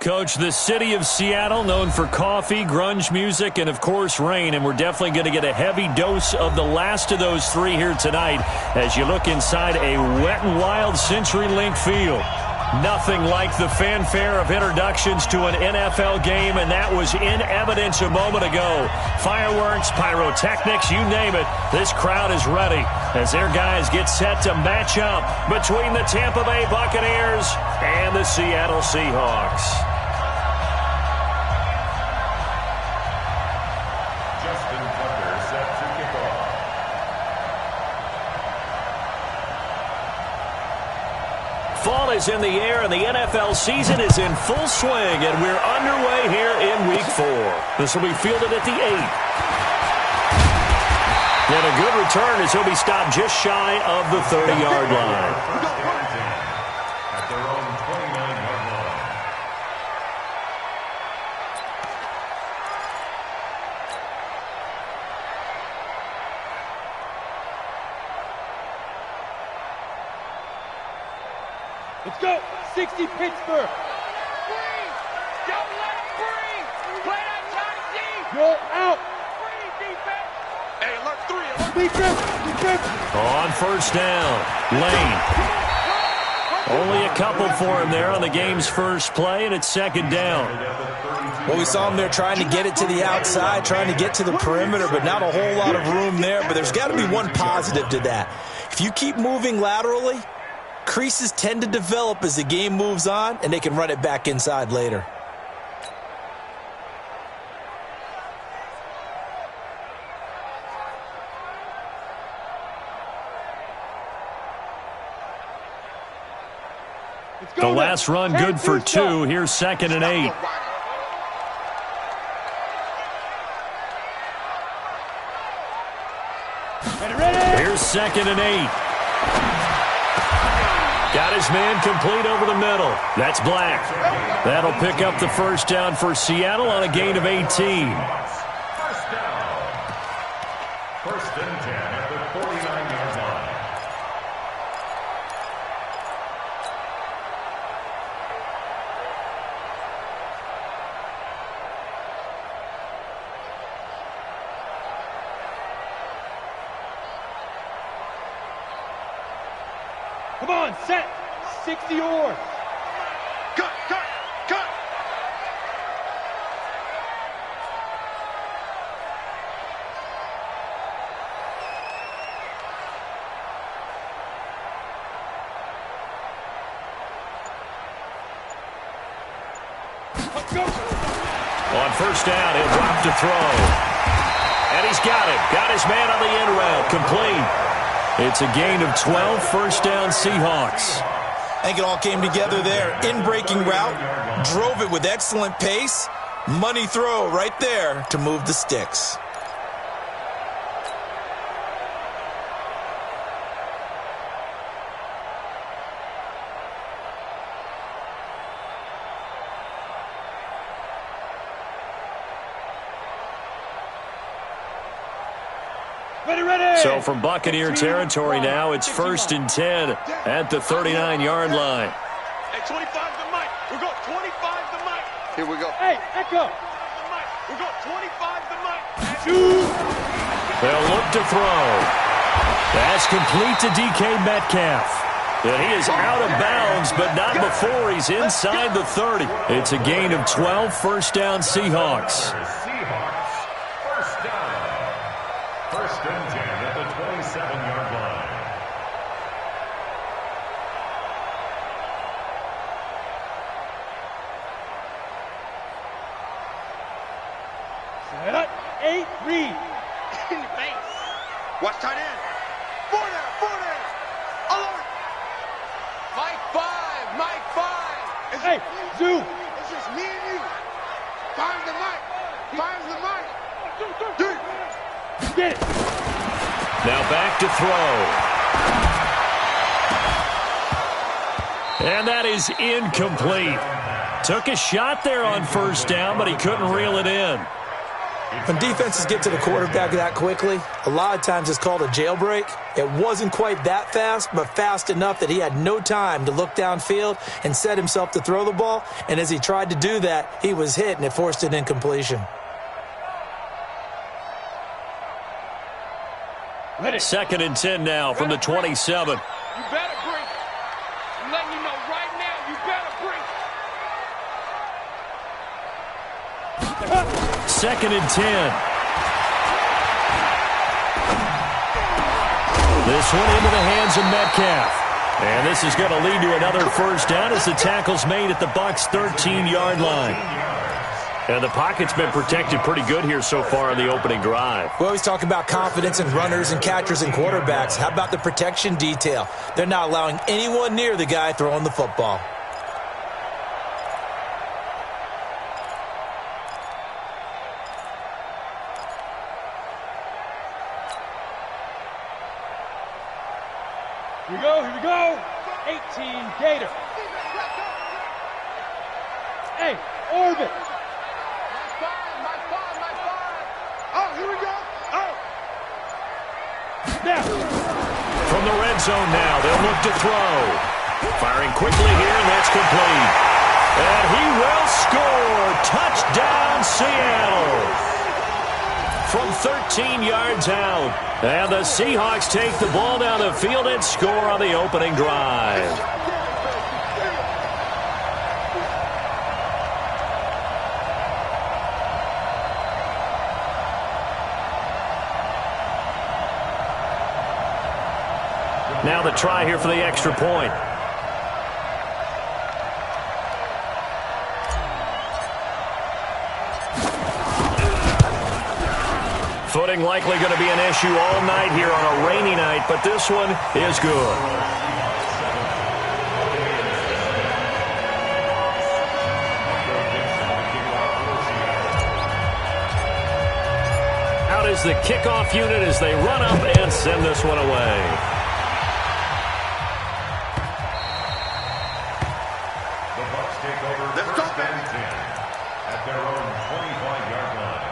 Coach, the city of Seattle, known for coffee, grunge music, and, of course, rain. And we're definitely going to get a heavy dose of the last of those three here tonight as you look inside a Wet n Wild CenturyLink field. Nothing like the fanfare of introductions to an NFL game, and that was in evidence a moment ago. Fireworks, pyrotechnics, you name it. This crowd is ready as their guys get set to match up between the Tampa Bay Buccaneers and the Seattle Seahawks. Fall is in the air, and the NFL season is in full swing, and we're underway here in Week 4. This will be fielded at the 8. And a good return as he'll be stopped just shy of the 30-yard line. At their own 29-yard line. Let's go. 60 Pittsburgh. Breathe. Don't let him breathe. Play that tight deep. Go out. Breathe, defense. Hey, alert 3. Alert. Defense. On first down, Lane. Only a couple for him there on the game's first play, and it's second down. Well, we saw him there trying to get it to the outside, trying to get to the perimeter, but not a whole lot of room there. But there's got to be one positive to that. If you keep moving laterally, creases tend to develop as the game moves on, and they can run it back inside later. The last run good for 2. Here's second and 8. Here's second and 8. Got his man complete over the middle. That's Black. That'll pick up the first down for Seattle on a gain of 18. First down. First and 10 at the 49-yard line. Come on, set. 60 HOR. Cut, cut, cut. Let's go. On first down, he'll drop to throw. And he's got it. Got his man on the end route. Complete. It's a gain of 12, first down Seahawks. I think it all came together there. In-breaking route, drove it with excellent pace. Money throw right there to move the sticks. So from Buccaneer territory now, it's first and 10 at the 39-yard line. Hey, 25 the mic. We're going 25 the mic. Here we go. Hey, Echo. We're going 25 the mic. They'll look to throw. That's complete to DK Metcalf. And he is out of bounds, but not before he's inside the 30. It's a gain of 12, first down Seahawks. First down. First and 10 at the 27-yard line. Set up. 8, read. In the face. Watch tight end. 4 down, 4 down. Alert. Mike 5, Mike 5. Hey, Zoo. It's just me and you. Find the mic. Find the mic. Dude. Get it. Now back to throw. And that is incomplete. Took a shot there on first down, but he couldn't reel it in. When defenses get to the quarterback that quickly, a lot of times it's called a jailbreak. It wasn't quite that fast, but fast enough that he had no time to look downfield and set himself to throw the ball. And as he tried to do that, he was hit, and it forced an incompletion. Second and 10 now from the 27. You better bring it. I'm letting you know right now, you better bring it. Second and 10. This one into the hands of Metcalf. And this is going to lead to another first down as the tackle's made at the Bucs' 13-yard line. And the pocket's been protected pretty good here so far in the opening drive. We always talk about confidence in runners and catchers and quarterbacks. How about the protection detail? They're not allowing anyone near the guy throwing the football. Here we go. 18 Gator. Hey, Orbit. Oh, here we go. Oh. Now. From the red zone now, they'll look to throw. Firing quickly here, and that's complete. And he will score. Touchdown, Seattle. From 13 yards out. And the Seahawks take the ball down the field and score on the opening drive. Now the try here for the extra point. Footing likely going to be an issue all night here on a rainy night, but this one is good. Out is the kickoff unit as they run up and send this one away. The Bucs take over first and 10 at their own 25-yard line.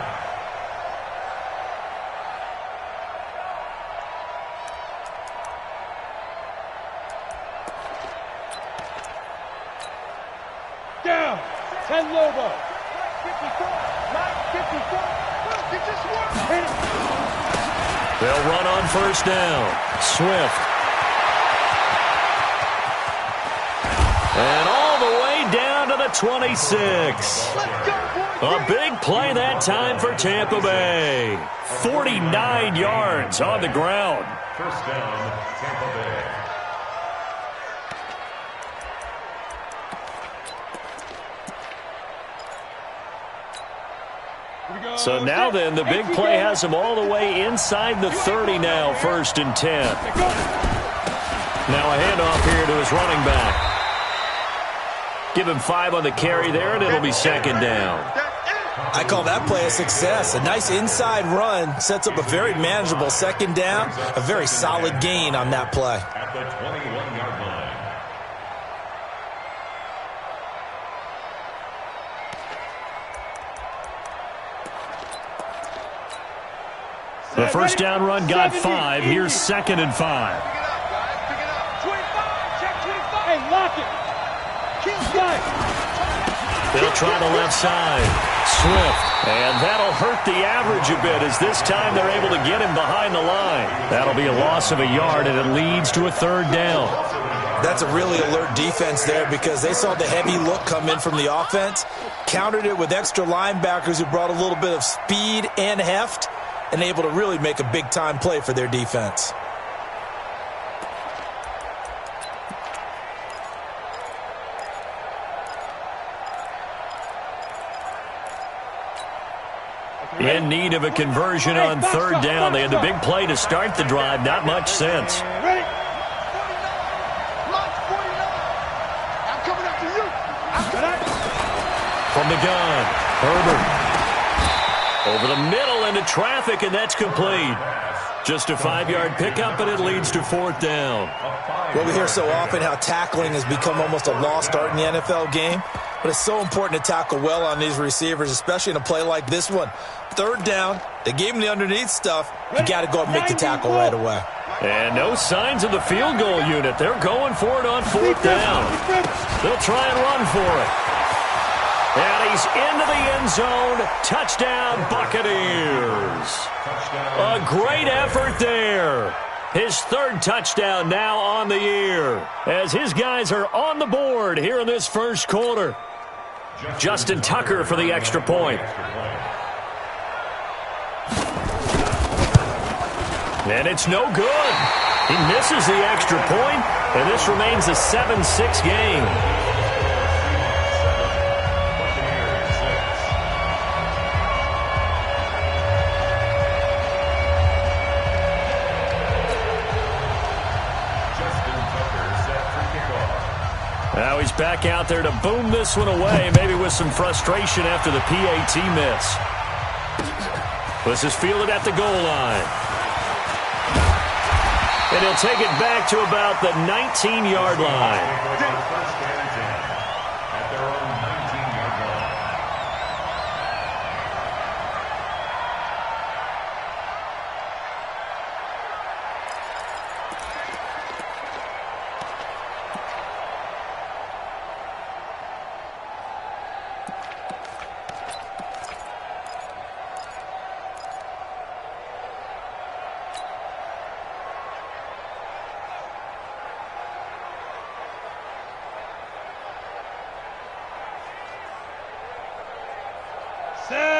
Down. 10 Lobo. 54. 54. It just worked. They'll run on first down. Swift. And all the way down to the 26. A big play that time for Tampa Bay. 49 yards on the ground. First down, Tampa Bay. So now then, the big play has them all the way inside the 30 now, first and 10. Now a handoff here to his running back. Give him 5 on the carry there, and it'll be second down. I call that play a success. A nice inside run sets up a very manageable second down. A very solid gain on that play. At the 21-yard line. The first down run got 5. Here's second and 5. Pick it up, guys. Pick it up. 25. Check 25. Hey, lock it. Keep got it. They'll try the left side. Swift. And that'll hurt the average a bit as this time they're able to get him behind the line. That'll be a loss of a yard, and it leads to a third down. That's a really alert defense there because they saw the heavy look come in from the offense, countered it with extra linebackers who brought a little bit of speed and heft, and able to really make a big-time play for their defense. In need of a conversion on third down. They had the big play to start the drive. Not much sense. Ready? 49. I'm coming after you. From the gun, Herbert. Over the middle into traffic, and that's complete. Just a 5-yard pickup, and it leads to fourth down. Well, we hear so often how tackling has become almost a lost art in the NFL game. But it's so important to tackle well on these receivers, especially in a play like this one. Third down, they gave him the underneath stuff. You got to go and make the tackle right away. And no signs of the field goal unit. They're going for it on fourth down. They'll try and run for it. And he's into the end zone. Touchdown, Buccaneers. A great effort there. His third touchdown now on the year as his guys are on the board here in this first quarter. Justin Tucker for the extra point. And it's no good. He misses the extra point, and this remains a 7-6 game. Now he's back out there to boom this one away, maybe with some frustration after the PAT miss. This is fielded at the goal line. And he'll take it back to about the 19-yard line.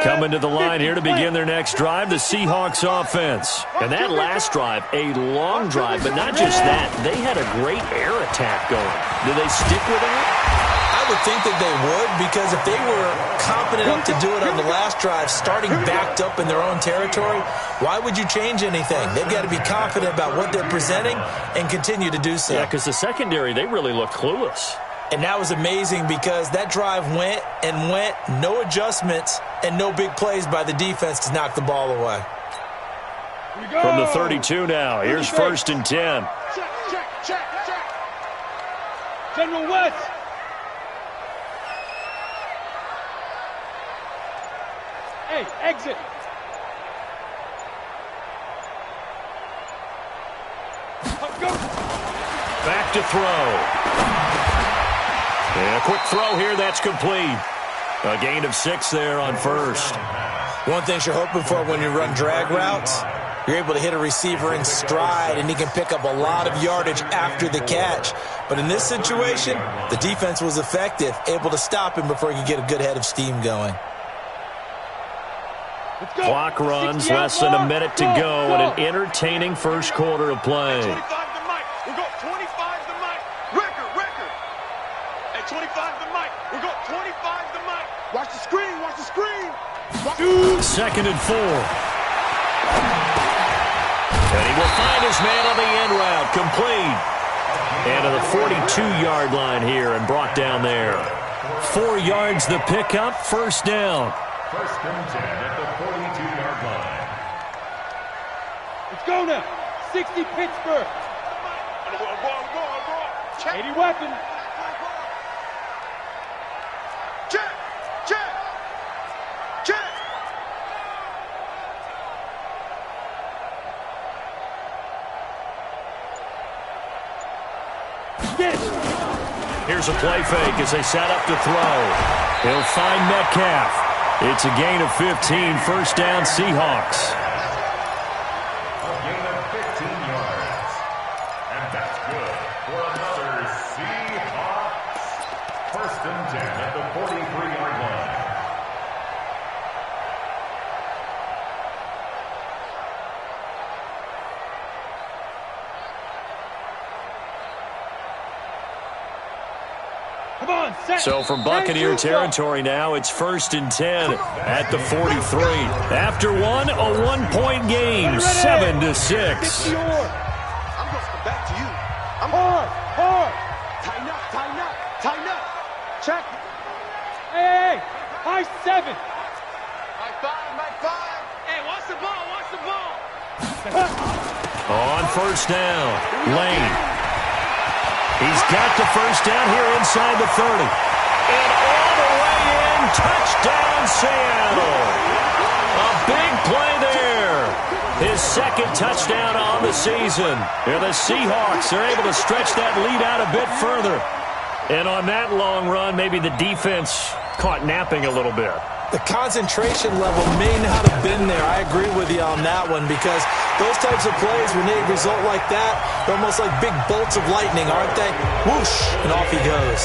Coming to the line here to begin their next drive, the Seahawks offense. And that last drive, a long drive, but not just that. They had a great air attack going. Do they stick with that? I would think that they would, because if they were confident enough to do it on the last drive, starting backed up in their own territory, why would you change anything? They've got to be confident about what they're presenting and continue to do so. Yeah, because the secondary, they really looked clueless. And that was amazing because that drive went and went, no adjustments, and no big plays by the defense to knock the ball away. From the 32 now, here's 1st and 10. Check. General West. Hey, exit. Go. Back to throw. And a quick throw here, that's complete. A gain of 6 there on first. One thing you're hoping for when you run drag routes, you're able to hit a receiver in stride, and he can pick up a lot of yardage after the catch. But in this situation, the defense was effective, able to stop him before he could get a good head of steam going. Clock runs, less than a minute to go, and an entertaining first quarter of play. 25 the mic. We go 25 the mic. Record. At 25 the mic. We go 25 the mic. Watch the screen. 2nd and 4. And he will find his man on the end route, complete. And to the 42-yard line here and brought down there. 4 yards the pickup, first down. 1st and 10 at the 42-yard line. Let's go now. 60 Pittsburgh. 80 weapon. Check. Here's a play fake as they set up to throw. He'll find Metcalf. It's a gain of 15, first down Seahawks. A gain of 15 yards. And that's good for another Seahawks. 1st and 10 at the 43-yard line. So from Buccaneer territory now, it's 1st and 10 at the 43. After one, a one-point game, 7-6. I'm going to come back to you. I'm hard. Tighten up. Check. Hey, high 7. High five. Hey, watch the ball. On first down, Lane. He's got the first down here inside the 30. and all the way in. Touchdown, Seattle. A big play there. His second touchdown on the season. And the Seahawks are able to stretch that lead out a bit further. And on that long run, maybe the defense caught napping a little bit. The concentration level may not have been there. I agree with you on that one because those types of plays, when they result like that, they're almost like big bolts of lightning, aren't they? Whoosh, and off he goes.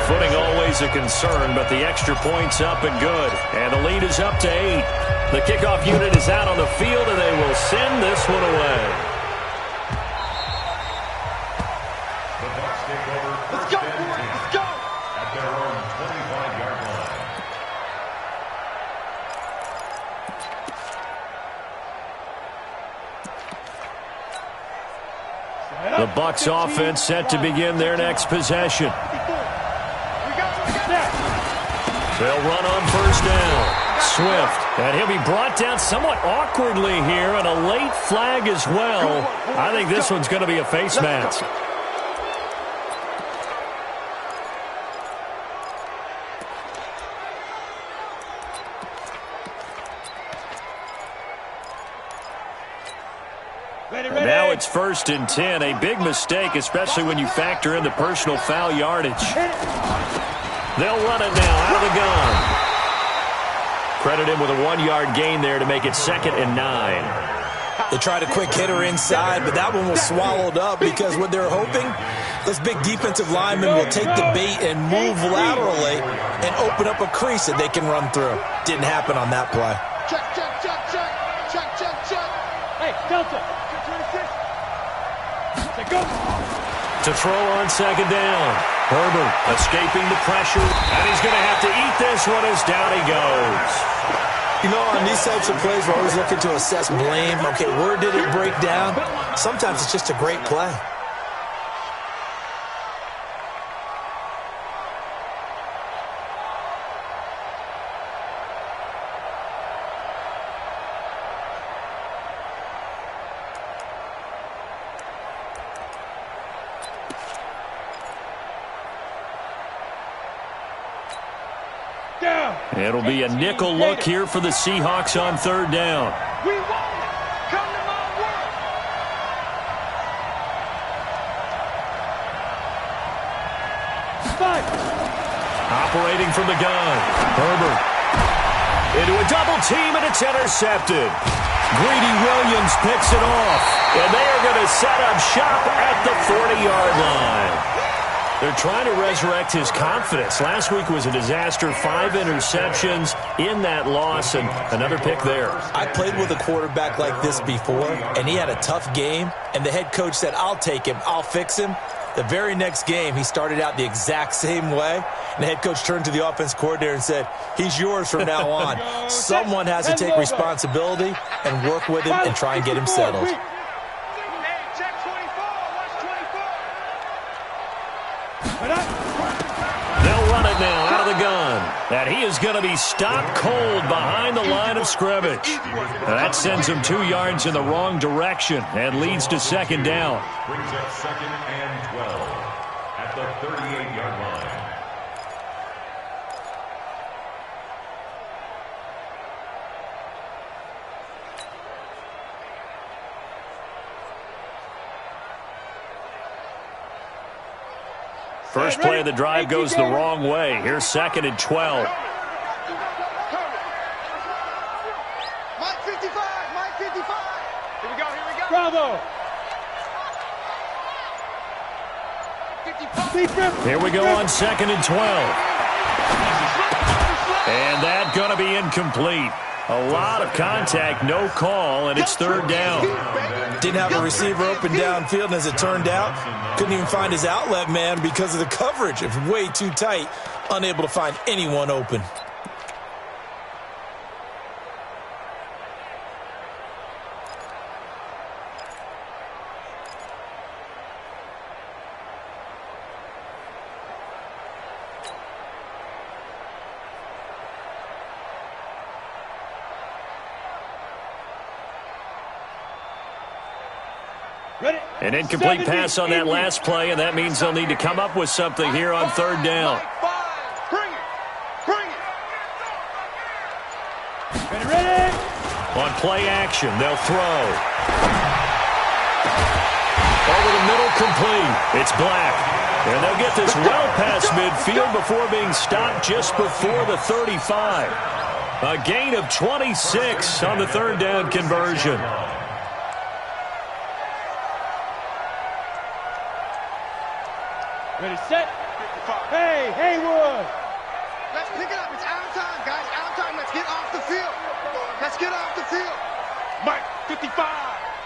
Footing always a concern, but the extra point's up and good. And the lead is up to 8. The kickoff unit is out on the field, and they will send this one away. The Bucs take over Let's go, boys. Let's go. at their own 25-yard line. The Bucs offense set to begin their next possession. They'll run on first down. Swift, and he'll be brought down somewhat awkwardly here, and a late flag as well. I think this one's going to be a face mask. And now it's 1st and 10. A big mistake, especially when you factor in the personal foul yardage. They'll run it now out of the gun. Credit him with a 1-yard gain there to make it 2nd and 9. They tried a quick hitter inside, but that one was swallowed up because what they're hoping, this big defensive lineman will take the bait and move laterally and open up a crease that they can run through. Didn't happen on that play. Check, check, check, check. Check, check, check. Hey, Delta. 26. Say go. To throw on 2nd down. Herbert escaping the pressure, and he's going to have to eat this one as down he goes. You know, on these types of plays, we're always looking to assess blame. Okay, where did it break down? Sometimes it's just a great play. It'll be a nickel look here for the Seahawks on 3rd down. We want it. Come to my work. Five. Operating from the gun. Herbert. Into a double team, and it's intercepted. Greedy Williams picks it off. And they are going to set up shop at the 40-yard line. They're trying to resurrect his confidence. Last week was a disaster. 5 interceptions in that loss, and another pick there. I played with a quarterback like this before, and he had a tough game, and the head coach said, I'll take him, I'll fix him. The very next game, he started out the exact same way, and the head coach turned to the offense coordinator and said, he's yours from now on. Someone has to take responsibility and work with him and try and get him settled. They'll run it now out of the gun. And he is going to be stopped cold behind the line of scrimmage. Now that sends him 2 yards in the wrong direction and leads to 2nd down. Brings up 2nd and 12 at the 38-yard line. First play of the drive goes the wrong way. Here's 2nd and 12. Mike 55, Mike 55. Here we go, here we go. Bravo. 55. Here we go on 2nd and 12. And that going to be incomplete. A lot of contact, no call, and it's 3rd down. Didn't have a receiver open downfield, and as it turned out, couldn't even find his outlet man because of the coverage. It was way too tight, unable to find anyone open. An incomplete pass on that last play, and that means they'll need to come up with something here on 3rd down. Ready? On play action, they'll throw. Over the middle, complete. It's Black. And they'll get this well past midfield before being stopped just before the 35. A gain of 26 on the third down conversion. Ready, set. Hey, Haywood. Let's pick it up. It's out of time, guys. Out of time. Let's get off the field. Let's get off the field. Mike, 55.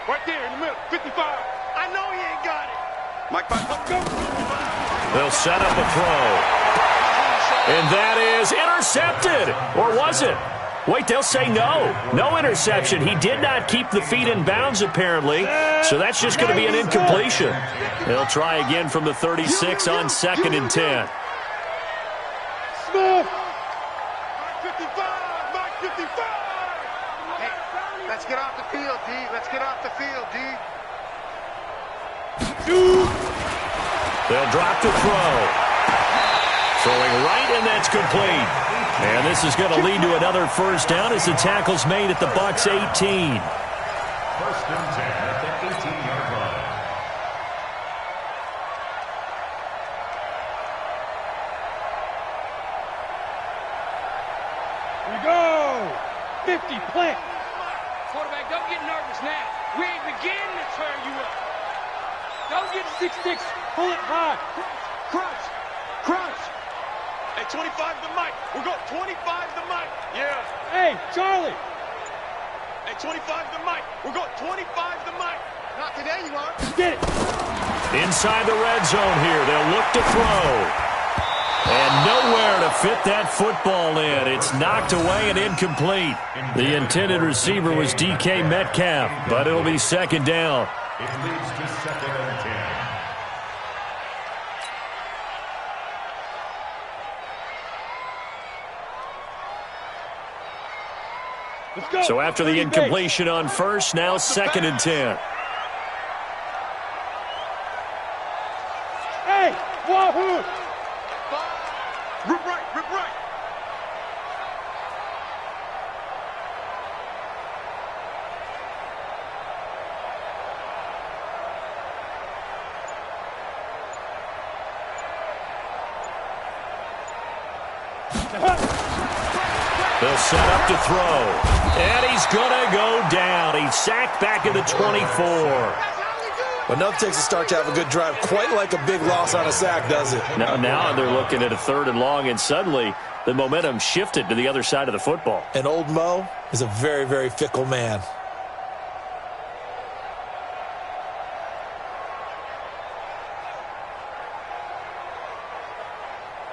Right there in the middle, 55. I know he ain't got it. Mike, let's go. They'll set up a throw. And that is intercepted. Or was it? Wait, they'll say no. No interception. He did not keep the feet in bounds, apparently. So that's just going to be an incompletion. They'll try again from the 36 on 2nd and 10. Smith. Mike 55. Mike 55. Hey, let's get off the field, D. Let's get off the field, D. They'll drop to throw. Throwing right, and that's complete. And this is going to lead to another first down as the tackle's made at the Bucs 18. 1st and 10 at the 18-yard line. Here we go. 50, plant. Quarterback, don't get nervous now. We ain't beginning to turn you up. Don't get 6-6. Pull it high. Crunch. Crunch. Hey, 25 to Mike. We'll go 25 to Mike. Yeah. Hey, Charlie. Hey, 25 to Mike. We'll go 25 to Mike. Not today, you are. Get it. Inside the red zone here. They'll look to throw. And nowhere to fit that football in. It's knocked away and incomplete. The intended receiver was DK Metcalf, but it'll be 2nd down. It leads to 2nd and 10. Let's go. So after the incompletion on first, now 2nd and 10. Hey, Wahoo. Rip right. Rip right. They'll set up to throw. And he's going to go down. He's sacked back at the 24. But nothing takes a start to have a good drive quite like a big loss on a sack, does it? Now they're looking at a 3rd and long, and suddenly the momentum shifted to the other side of the football. And old Mo is a very, very fickle man.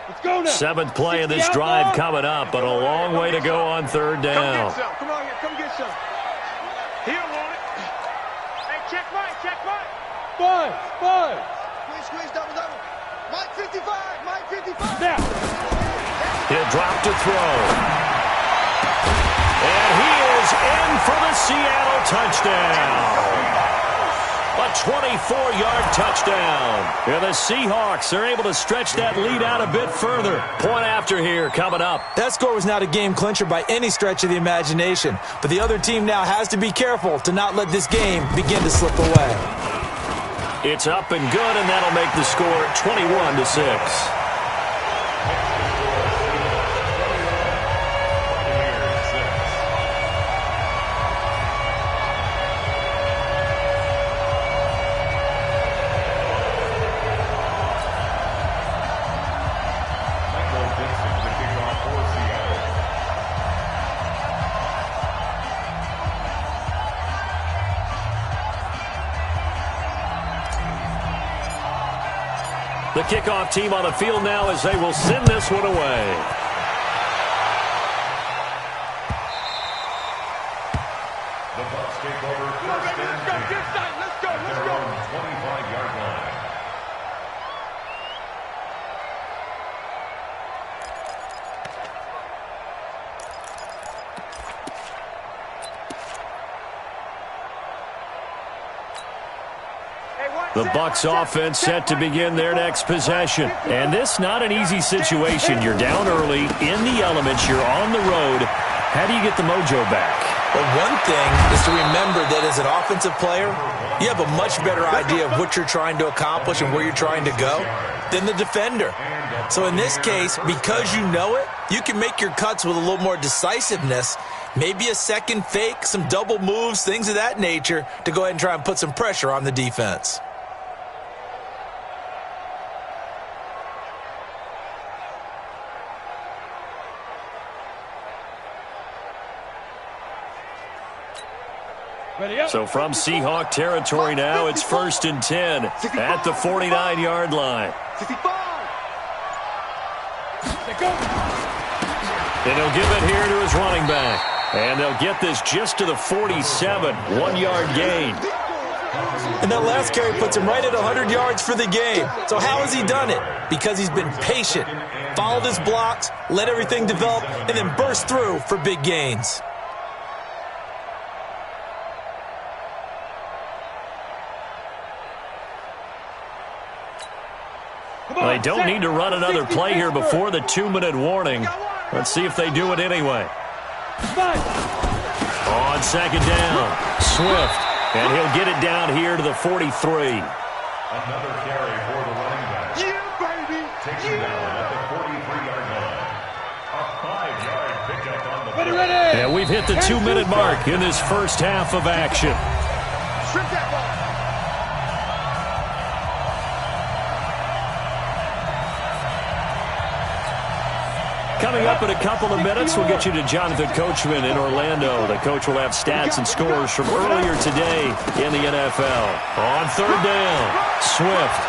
Let's go now. 7th play of this drive coming up, but a long way to go on 3rd down. Come get some. Come on here. Come get some. He don't want it. Hey, check Mike. Check Mike. Buzz. Squeeze, double. Mike 55. Mike 55. Now. He'll drop to throw. And he is in for the Seattle touchdown. A 24-yard touchdown. And the Seahawks are able to stretch that lead out a bit further. Point after here coming up. That score was not a game clincher by any stretch of the imagination. But the other team now has to be careful to not let this game begin to slip away. It's up and good, and that'll make the score 21-6. The kickoff team on the field now as they will send this one away. The Bucs take over 1st and 10. Let's go. Their own 25-yard line. The Bucs offense set to begin their next possession. And this not an easy situation. You're down early, in the elements, you're on the road. How do you get the mojo back? Well, one thing is to remember that as an offensive player, you have a much better idea of what you're trying to accomplish and where you're trying to go than the defender. So in this case, because you know it, you can make your cuts with a little more decisiveness, maybe a second fake, some double moves, things of that nature, to go ahead and try and put some pressure on the defense. So from Seahawk territory now, it's 1st and 10 at the 49-yard line. 65. And he'll give it here to his running back. And they'll get this just to the 47, 1-yard gain. And that last carry puts him right at 100 yards for the game. So how has he done it? Because he's been patient, followed his blocks, let everything develop, and then burst through for big gains. Well, they don't need to run another play here before the 2-minute warning. Let's see if they do it anyway. On 2nd down, Swift. And he'll get it down here to the 43. Another carry for the running back. Yeah, baby. Taken down at the 43-yard line. A 5-yard pickup on the play. And we've hit the 2-minute mark in this first half of action. Strip that ball. Coming up in a couple of minutes, we'll get you to Jonathan Coachman in Orlando. The coach will have stats and scores from earlier today in the NFL. On 3rd down, Swift.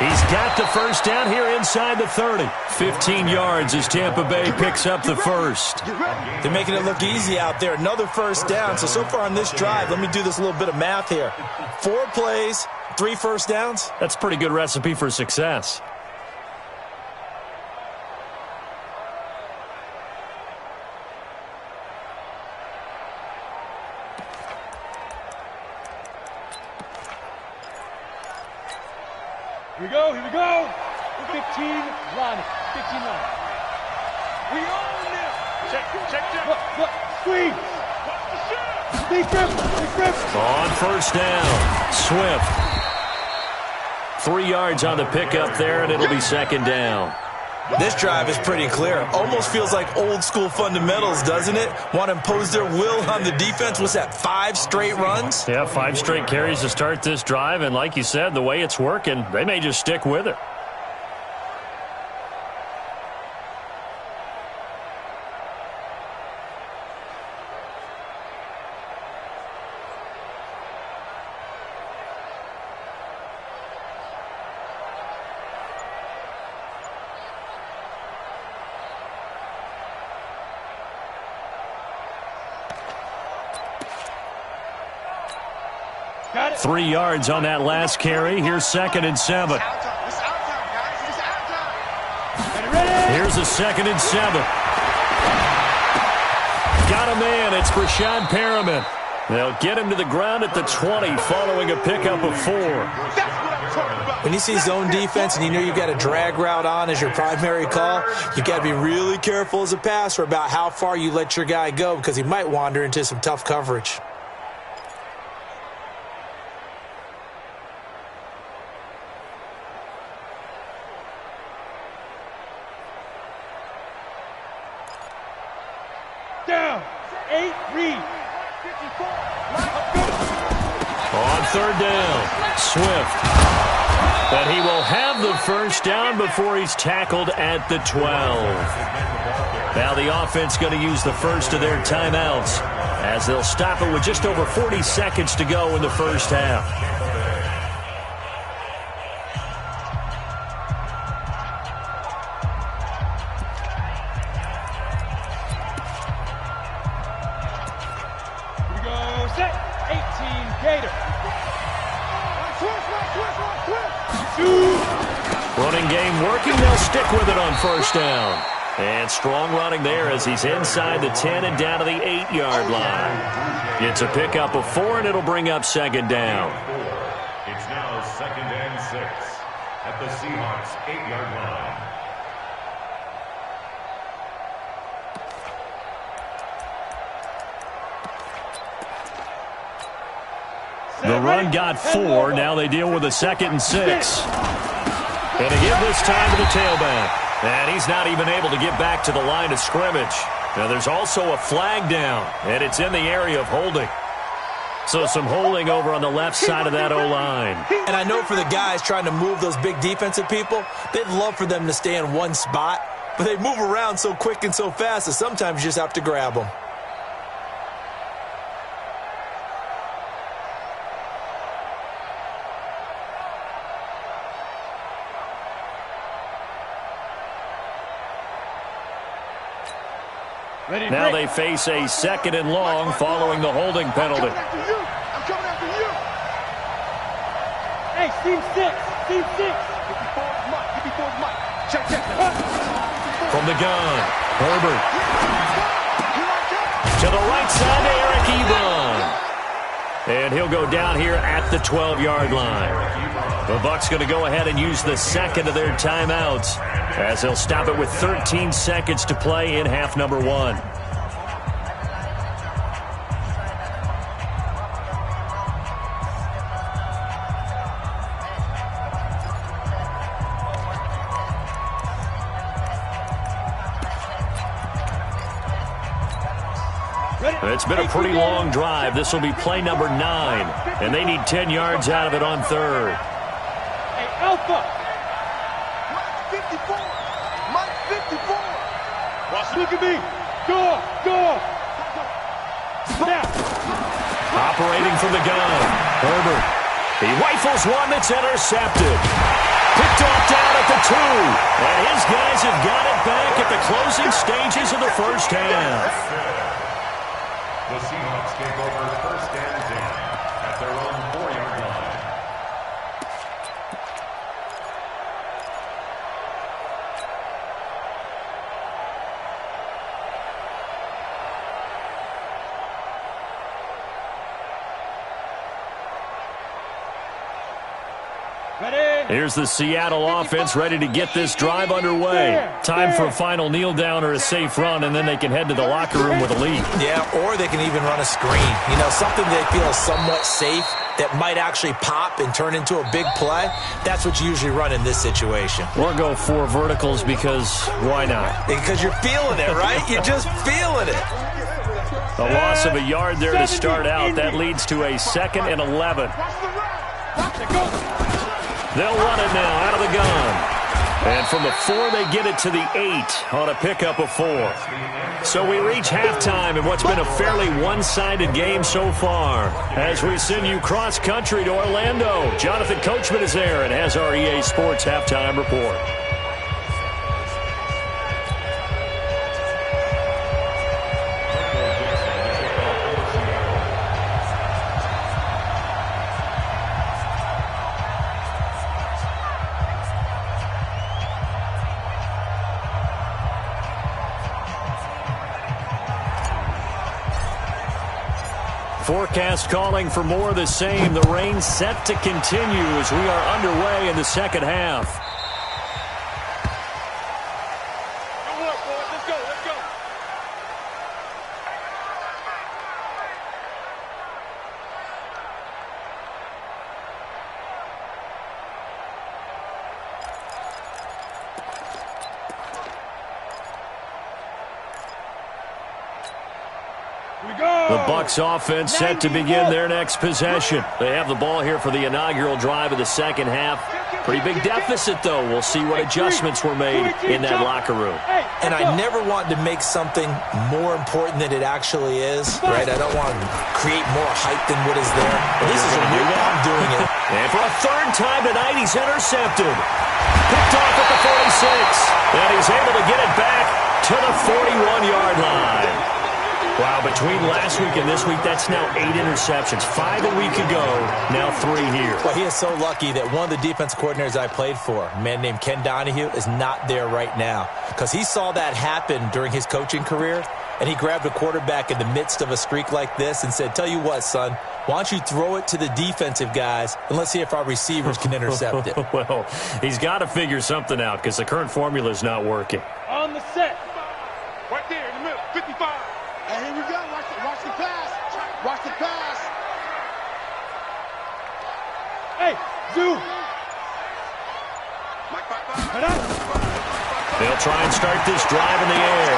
He's got the first down here inside the 30. 15 yards as Tampa Bay picks up the first. They're making it look easy out there. Another first down. So far on this drive, let me do this little bit of math here. 4 plays, 3 first downs. That's a pretty good recipe for success. Here we go. 15 line. 15 line. We own this. Check. Look. Squeeze. Big grip. On 1st down, Swift. 3 yards on the pickup there, and it'll be 2nd down. This drive is pretty clear. Almost feels like old school fundamentals, doesn't it? Want to impose their will on the defense. What's that, 5 straight runs? Yeah, 5 straight carries to start this drive, and like you said, the way it's working, they may just stick with it. Got it. 3 yards on that last carry. Here's 2nd and 7. Here's a 2nd and 7. Got a man. It's Brashad Perriman. They'll get him to the ground at the 20 following a pickup of 4. When you see zone defense and you know you've got a drag route on as your primary call, you've got to be really careful as a passer about how far you let your guy go because he might wander into some tough coverage. Down. 8 read. On 3rd down, Swift. But he will have the first down before he's tackled at the 12. Now the offense going to use the first of their timeouts as they'll stop it with just over 40 seconds to go in the first half. Set. 18 Gator. Running game working. They'll stick with it on first down. And strong running there as he's inside the 10 and down to the 8-yard line. It's a pickup of 4, and it'll bring up 2nd down. It's now 2nd and 6 at the Seahawks 8-yard line. 1 The run got 4. Now they deal with a 2nd and 6. And to give this time to the tailback. And he's not even able to get back to the line of scrimmage. Now there's also a flag down, and it's in the area of holding. So some holding over on the left side of that O-line. And I know for the guys trying to move those big defensive people, they'd love for them to stay in one spot. But they move around so quick and so fast that sometimes you just have to grab them. Now they face a 2nd and long following the holding penalty. I'm coming after you. Hey, team 6. Team 6. 54's Mike. 54's Mike. Check. From the gun, Herbert. To the right side to Eric Ebron. And he'll go down here at the 12-yard line. The Bucs going to go ahead and use the 2nd of their timeouts as they'll stop it with 13 seconds to play in half number 1. It's been a pretty long drive. This will be play number 9, and they need 10 yards out of it on 3rd. Hey, Alpha. Mike 54. Mike 54. Look at me. Go. Now. Operating from the gun, Herbert. He rifles one that's intercepted. Picked off down at the 2. And his guys have got it back at the closing stages of the first half. The Seahawks take over 1st and 10 at their own 4-yard line. Ready. Here's the Seattle offense ready to get this drive underway. Time for a final kneel down or a safe run, and then they can head to the locker room with a lead. Yeah, or they can even run a screen. You know, something they feel is somewhat safe that might actually pop and turn into a big play. That's what you usually run in this situation. Or go 4 verticals because why not? Because you're feeling it, right? You're just feeling it. A loss of a yard there to start out. That leads to a 2nd and 11. They'll run it now out of the gun. And from the 4, they get it to the 8 on a pickup of 4. So we reach halftime in what's been a fairly one-sided game so far. As we send you cross-country to Orlando, Jonathan Coachman is there and has our EA Sports halftime report. Forecast calling for more of the same. The rain set to continue as we are underway in the second half. Good work, boys. Let's go. The Bucs offense set to begin their next possession. They have the ball here for the inaugural drive of the second half. Pretty big deficit, though. We'll see what adjustments were made in that locker room. And I never want to make something more important than it actually is, right? I don't want to create more hype than what is there. But this is a real I'm doing it. And for a 3rd time tonight, he's intercepted. Picked off at the 46. And he's able to get it back to the 41-yard line. Wow, between last week and this week, that's now 8 interceptions. 5 a week ago, now 3 here. Well, he is so lucky that one of the defense coordinators I played for, a man named Ken Donahue, is not there right now. Because he saw that happen during his coaching career, and he grabbed a quarterback in the midst of a streak like this and said, tell you what, son, why don't you throw it to the defensive guys, and let's see if our receivers can intercept it. Well, he's got to figure something out because the current formula is not working. On the set. Right there in the middle. 55. And here we go. Watch the pass. Watch the pass. 2. They'll try and start this drive in the air.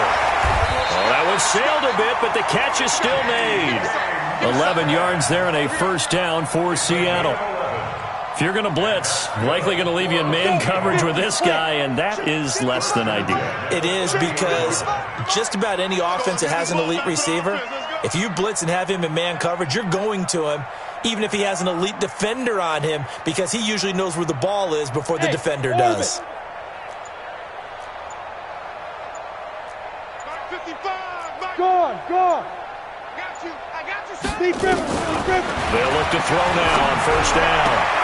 Oh, that one sailed a bit, but the catch is still made. 11 yards there and a first down for Seattle. If you're going to blitz, likely going to leave you in man coverage with this guy, and that is less than ideal. It is, because just about any offense that has an elite receiver, if you blitz and have him in man coverage, you're going to him, even if he has an elite defender on him, because he usually knows where the ball is before the defender does. 55, go on. I got you, son. They'll look to throw now on first down.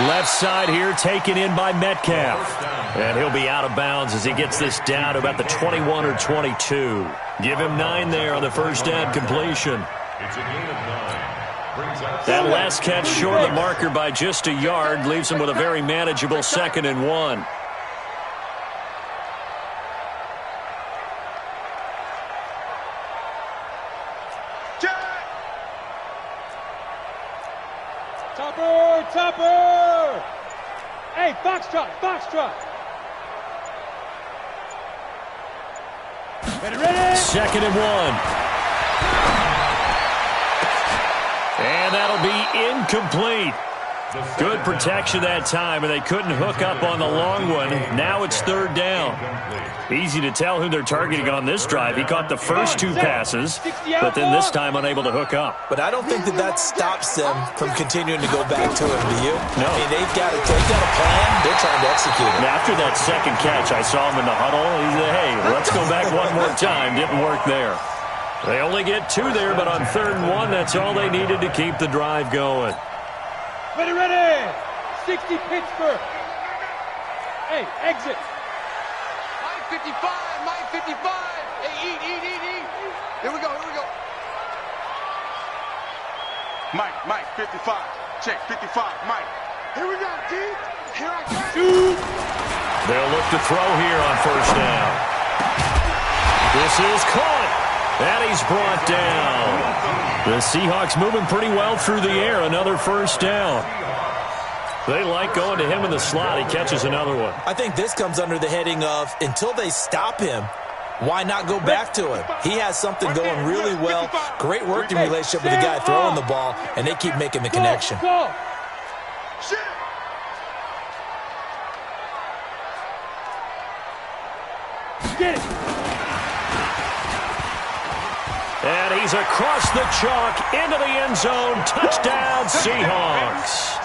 Left side here taken in by Metcalf. And he'll be out of bounds as he gets this down to about the 21 or 22. Give him 9 there on the first down completion. It's a gain of 9. That last catch short of the marker by just a yard leaves him with a very manageable 2nd and 1. Topper! Hey, Foxtrot! Ready? 2nd and 1. And that'll be incomplete. Good protection that time, and they couldn't hook up on the long one. Now it's 3rd down. Easy to tell who they're targeting on this drive. He caught the first 2 passes, but then this time unable to hook up. But I don't think that stops them from continuing to go back to him, do you? No. I mean, they've got a plan. They're trying to execute it. And after that second catch, I saw him in the huddle. He said, hey, let's go back one more time. Didn't work there. They only get 2 there, but on 3rd and 1, that's all they needed to keep the drive going. Ready! 60 Pittsburgh. Hey, exit. Mike 55. Hey, eat. Here we go. Mike, 55. Check, 55, Mike. Here we go, D. Here I go. Shoot. They'll look to throw here on first down. This is caught. And he's brought down. The Seahawks moving pretty well through the air. Another first down. They like going to him in the slot. He catches another one. I think this comes under the heading of, until they stop him, why not go back to him? He has something going really well. Great working relationship with the guy throwing the ball, and they keep making the connection. Go. Get it. And he's across the chalk into the end zone. Touchdown, Seahawks.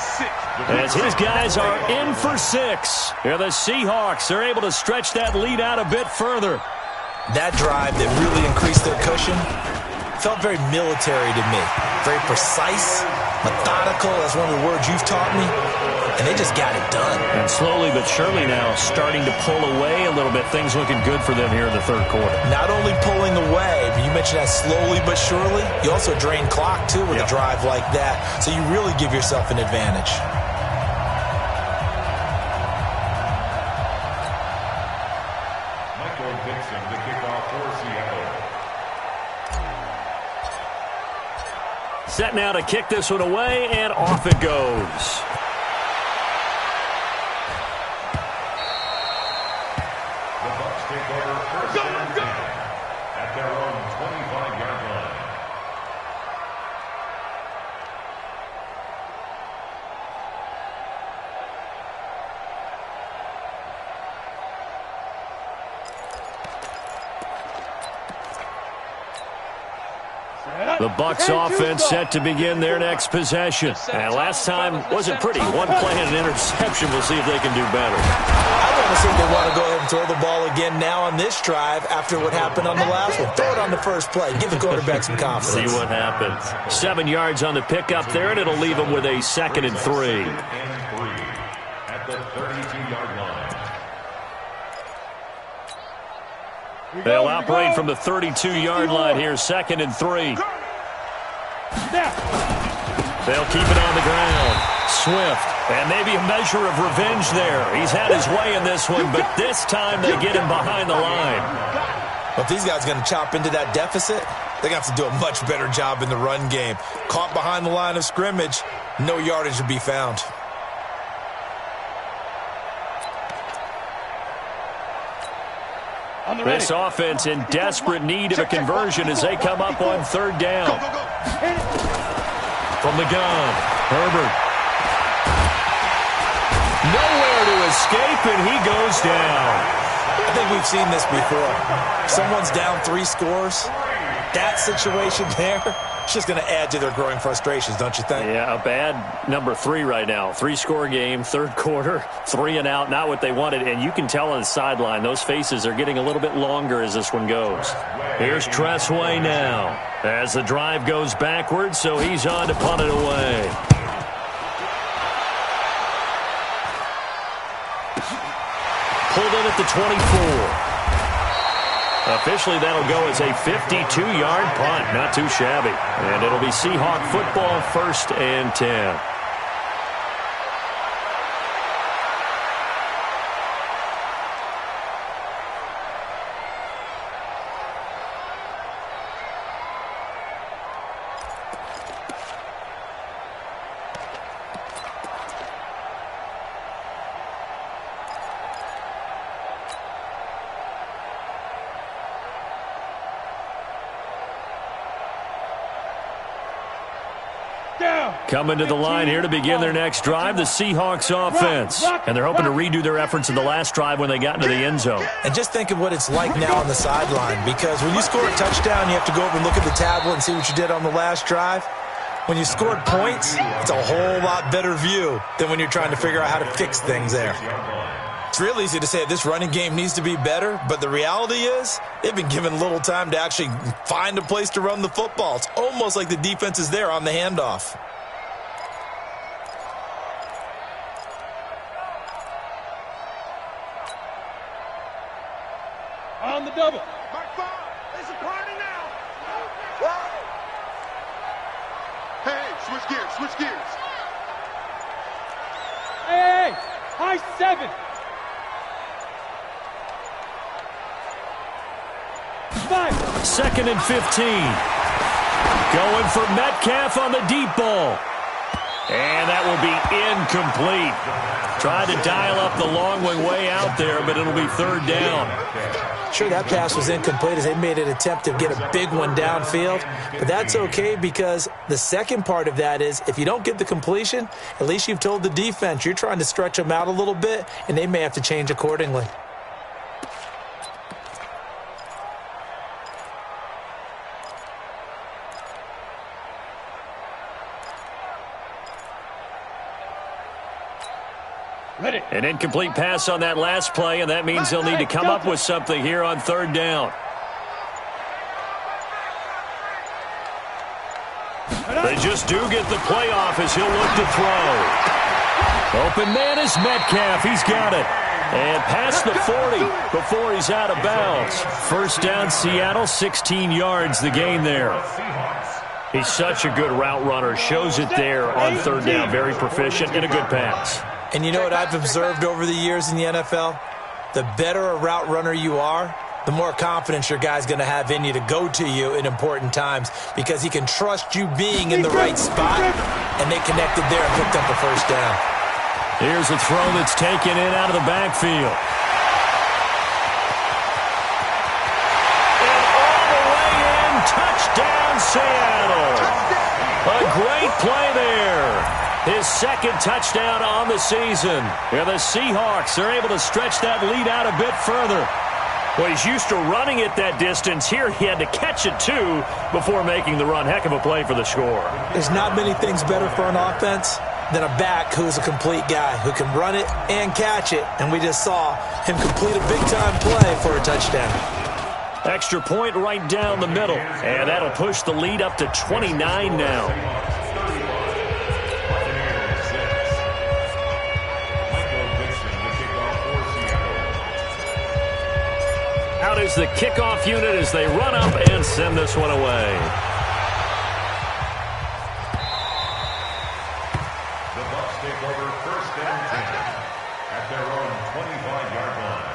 As his guys are in for 6. Here the Seahawks are able to stretch that lead out a bit further. That drive that really increased their cushion felt very military to me. Very precise, methodical. That's one of the words you've taught me. And they just got it done. And slowly but surely now starting to pull away a little bit. Things looking good for them here in the 3rd quarter. Not only pulling away, but you mentioned that slowly but surely. You also drain clock, too, with a drive like that. So you really give yourself an advantage. The kickoff for Seattle. Set now to kick this one away, and off it goes. The Bucs take over first and 10 at their own 25-yard line. The Bucs offense set to begin their next possession. And last time wasn't pretty. One play and an interception. We'll see if they can do better. I want to see if they want to go ahead and throw the ball again now on this drive after what happened on the last one. Throw it on the first play. Give the quarterback some confidence. See what happens. 7 yards on the pickup there, and it'll leave them with a 2nd and 3. At the 32-yard line. They'll operate from the 32-yard line here, 2nd and 3. They'll keep it on the ground. Swift, and maybe a measure of revenge there. He's had his way in this one, but this time they get him behind the line. Well, if these guys are going to chop into that deficit, they're going to have to do a much better job in the run game. Caught behind the line of scrimmage, no yardage to be found. This offense in desperate need of a conversion as they come up on third down. From the gun, Herbert. Nowhere to escape, and he goes down. I think we've seen this before. Someone's down 3 scores. That situation there, it's just going to add to their growing frustrations, don't you think? Yeah, a bad number 3 right now. 3-score game, third quarter, 3 and out, not what they wanted. And you can tell on the sideline, those faces are getting a little bit longer as this one goes. Here's Tressway now as the drive goes backwards, so he's on to punt it away. Pulled in at the 24. Officially, that'll go as a 52-yard punt. Not too shabby. And it'll be Seahawk football, 1st and 10. Coming to the line here to begin their next drive, the Seahawks offense. And they're hoping to redo their efforts in the last drive when they got into the end zone. And just think of what it's like now on the sideline, because when you score a touchdown, you have to go over and look at the tablet and see what you did on the last drive. When you scored points, it's a whole lot better view than when you're trying to figure out how to fix things there. It's real easy to say this running game needs to be better, but the reality is they've been given little time to actually find a place to run the football. It's almost like the defense is there on the handoff. On the double. Mark 5. It's a party now. Whoa. Hey, switch gears, switch gears. Hey, high 7. 5. 2nd and 15. Going for Metcalf on the deep ball. And that will be incomplete. Tried to dial up the long way out there, but it'll be 3rd down. Sure, that pass was incomplete as they made an attempt to get a big one downfield. But that's okay, because the second part of that is if you don't get the completion, at least you've told the defense you're trying to stretch them out a little bit, and they may have to change accordingly. An incomplete pass on that last play, and that means they'll need to come up with something here on 3rd down. They just do get the playoff as he'll look to throw. Open man is Metcalf. He's got it. And past the 40 before he's out of bounds. 1st down, Seattle, 16 yards the gain there. He's such a good route runner. Shows it there on 3rd down. Very proficient and a good pass. And you know what I've observed over the years in the NFL? The better a route runner you are, the more confidence your guy's going to have in you to go to you in important times, because he can trust you being in the right spot, and they connected there and picked up a 1st down. Here's a throw that's taken in out of the backfield. And all the way in, touchdown Seattle. A great play there. His 2nd touchdown on the season. Yeah, the Seahawks are able to stretch that lead out a bit further. Well, he's used to running it that distance. Here he had to catch it, too, before making the run. Heck of a play for the score. There's not many things better for an offense than a back who's a complete guy, who can run it and catch it. And we just saw him complete a big-time play for a touchdown. Extra point right down the middle. And that'll push the lead up to 29 now. Out is the kickoff unit as they run up and send this one away. The Bucs take over 1st and 10 at their own 25-yard line.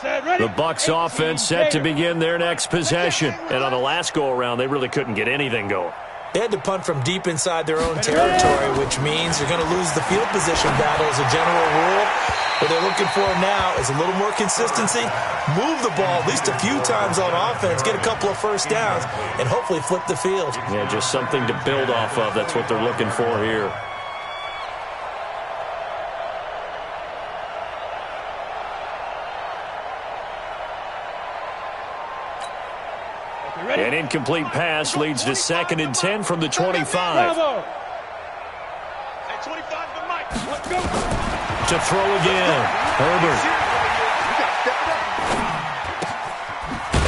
Set, The Bucs offense set to begin their next possession. And on the last go-around, they really couldn't get anything going. They had to punt from deep inside their own territory, which means they're going to lose the field position battle as a general rule. What they're looking for now is a little more consistency, move the ball at least a few times on offense, get a couple of first downs, and hopefully flip the field. Yeah, just something to build off of. That's what they're looking for here. An incomplete pass leads to 2nd and 10 from the 25. To throw again, Herbert.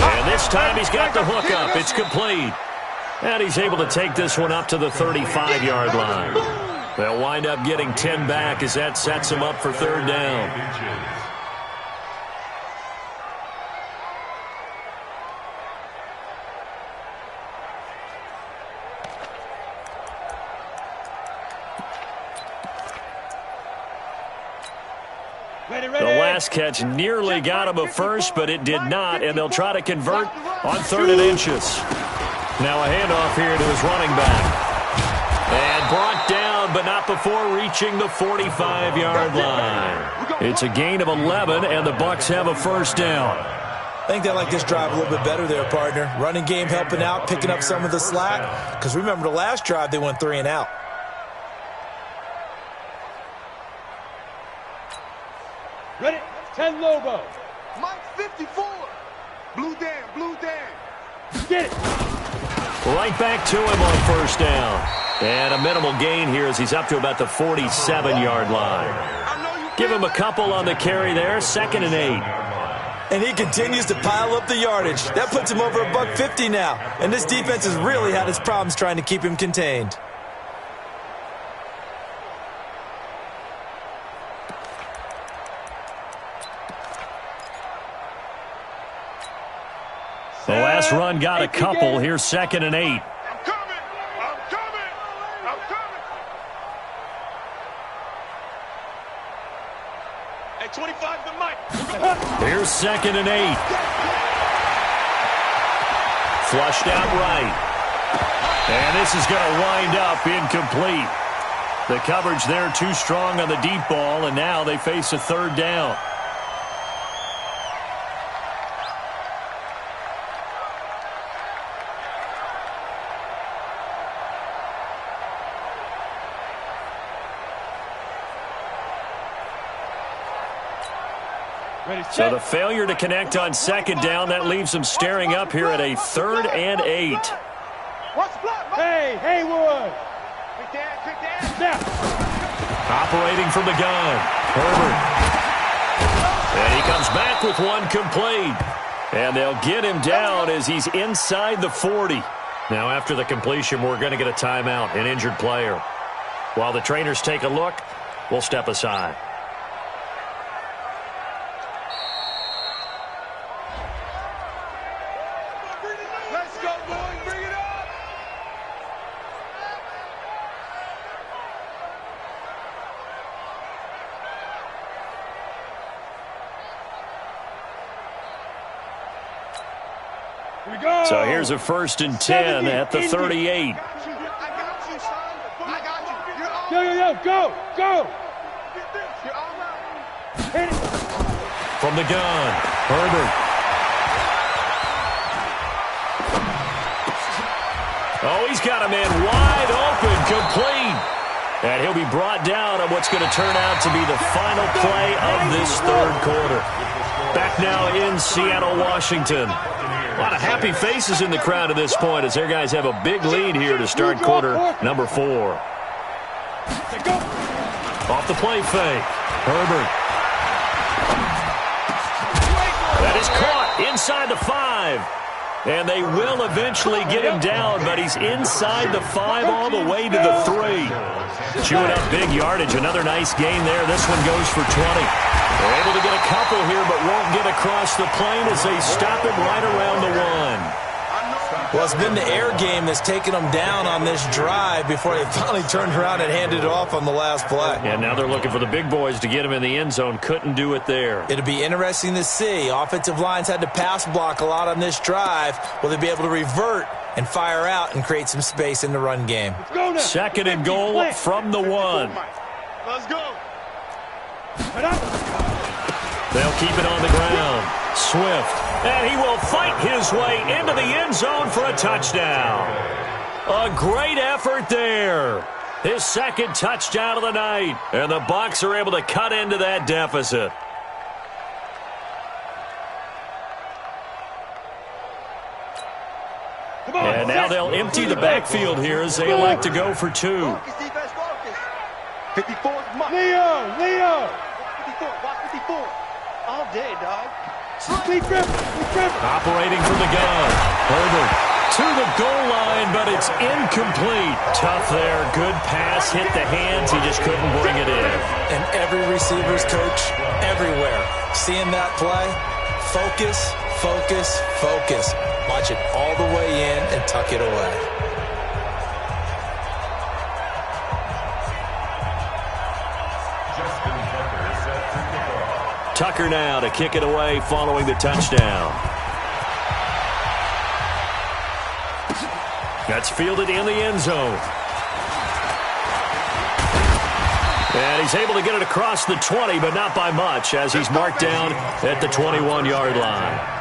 And this time he's got the hook up. It's complete. And he's able to take this one up to the 35-yard line. They'll wind up getting 10 back as that sets him up for 3rd down. The last catch nearly got him a first, but it did not, and they'll try to convert on 3rd and inches. Now a handoff here to his running back. And brought down, but not before reaching the 45-yard line. It's a gain of 11, and the Bucs have a 1st down. I think they like this drive a little bit better there, partner. Running game helping out, picking up some of the slack. Because remember the last drive, they went 3 and out. Ready? 10 Lobo. Mike 54. Blue Dan, Blue Dan. Get it. Right back to him on 1st down. And a minimal gain here as he's up to about the 47-yard line. Give him a couple on the carry there. 2nd and 8. And he continues to pile up the yardage. That puts him over $150 now. And this defense has really had its problems trying to keep him contained. The last run got a couple. Here's 2nd and 8. I'm coming. At 25 to Mike. Here's 2nd and 8. Flushed out right. And this is going to wind up incomplete. The coverage there too strong on the deep ball, and now they face a 3rd down. So the failure to connect on 2nd down, that leaves them staring up here at a 3rd and 8. Hey, Haywood. Snap. Operating from the gun, Herbert. And he comes back with one complete. And they'll get him down as he's inside the 40. Now after the completion, we're going to get a timeout, an injured player. While the trainers take a look, we'll step aside. So here's a 1st and 10 at the 38. Go. From the gun, Herbert. Oh, he's got a man wide open, complete. And he'll be brought down on what's going to turn out to be the final play of this 3rd quarter. Back now in Seattle, Washington. A lot of happy faces in the crowd at this point as their guys have a big lead here to start quarter number 4. Off the play fake. Herbert. That is caught inside the 5. And they will eventually get him down, but he's inside the 5 all the way to the 3. Chewing up big yardage. Another nice gain there. This one goes for 20. They're able to get a couple here, but won't get across the plane as they stop him right around the 1. Well, it's been the air game that's taken them down on this drive before they finally turned around and handed it off on the last play. And now they're looking for the big boys to get him in the end zone. Couldn't do it there. It'll be interesting to see. Offensive lines had to pass block a lot on this drive. Will they be able to revert and fire out and create some space in the run game? Second and goal from the 1. Let's go. They'll keep it on the ground. Swift. And he will fight his way into the end zone for a touchdown. A great effort there. His second touchdown of the night. And the Bucs are able to cut into that deficit. And now they'll empty the backfield here as they elect to go for 2. 54, Leo! 54, watch 54. All day, dog. Operating from the gun. Herbert to the goal line, but it's incomplete. Tough there. Good pass. Hit the hands. He just couldn't bring it in. And every receiver's coach everywhere seeing that play, focus, focus, focus. Watch it all the way in and tuck it away. Tucker now to kick it away following the touchdown. That's fielded in the end zone. And he's able to get it across the 20, but not by much, as he's marked down at the 21-yard line.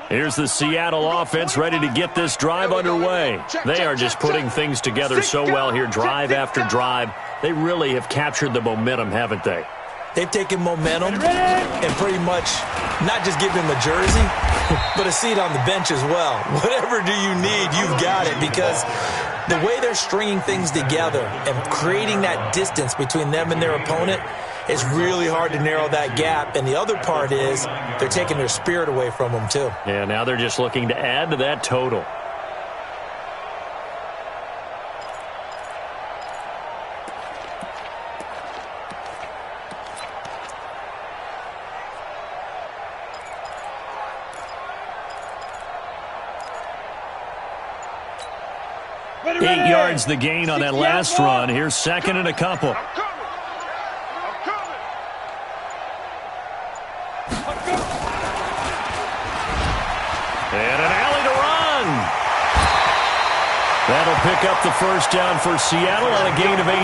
Here's the Seattle offense ready to get this drive underway. They are just putting things together so well here, drive after drive. They really have captured the momentum, haven't they? They've taken momentum and pretty much not just give him a jersey, but a seat on the bench as well. Whatever do you need, you've got it, because the way they're stringing things together and creating that distance between them and their opponent, it's really hard to narrow that gap. And the other part is they're taking their spirit away from them, too. Yeah, now they're just looking to add to that total. Ready. 8 yards the gain on that last run. Here's second and a couple. And an alley to run. That'll pick up the first down for Seattle on a gain of 18.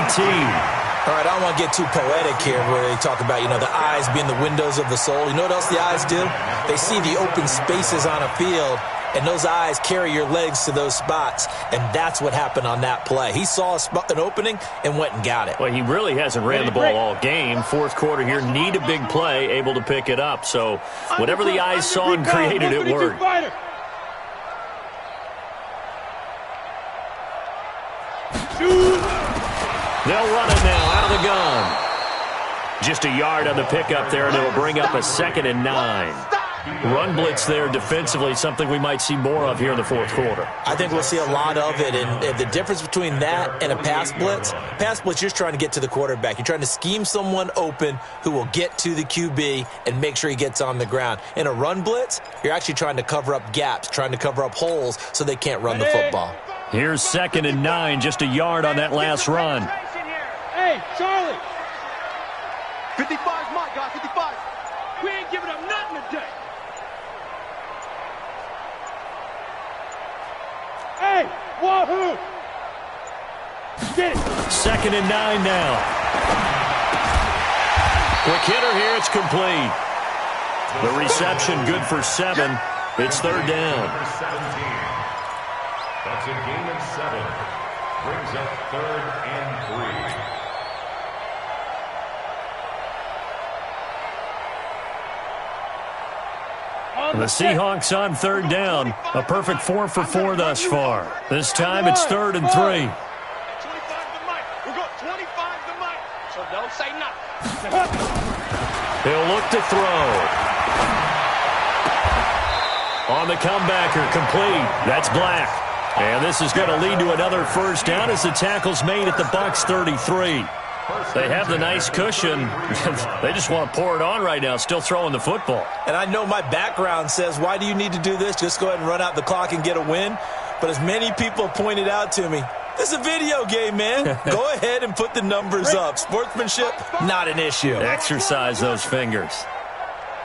All right, I don't want to get too poetic here where they talk about, the eyes being the windows of the soul. You know what else the eyes do? They see the open spaces on a field, and those eyes carry your legs to those spots, and that's what happened on that play. He saw an opening and went and got it. Well, he really hasn't ran the ball all game. Fourth quarter here, need a big play, able to pick it up. So whatever the eyes saw and created, it worked. They'll run it now out of the gun. Just a yard on the pickup there, and it'll bring up a 2nd and 9. Run blitz there defensively, something we might see more of here in the fourth quarter. I think we'll see a lot of it, and the difference between that and a pass blitz, you're just trying to get to the quarterback. You're trying to scheme someone open who will get to the QB and make sure he gets on the ground. In a run blitz, you're actually trying to cover up gaps, trying to cover up holes so they can't run the football. Here's 2nd and 9, just a yard on that last run. Hey, Charlie! 55's Mike, guys, 55. We ain't giving up nothing today. Hey, wahoo! Get it. 2nd and 9 now. Quick hitter here, it's complete. The reception good for 7. It's 3rd down. That's a gain of 7. Brings up 3rd and 3. The Seahawks on 3rd down. A perfect 4 for 4 thus far. This time it's 3rd and 3. 25 to Mike. We'll go 25 to Mike. So don't say nothing. He'll look to throw. On the comebacker, complete. That's Black. And this is going to lead to another first down as the tackle's made at the Bucs 33. They have the nice cushion. They just want to pour it on right now, still throwing the football. And I know my background says, why do you need to do this? Just go ahead and run out the clock and get a win. But as many people pointed out to me, this is a video game, man. Go ahead and put the numbers up. Sportsmanship, not an issue. Exercise those fingers.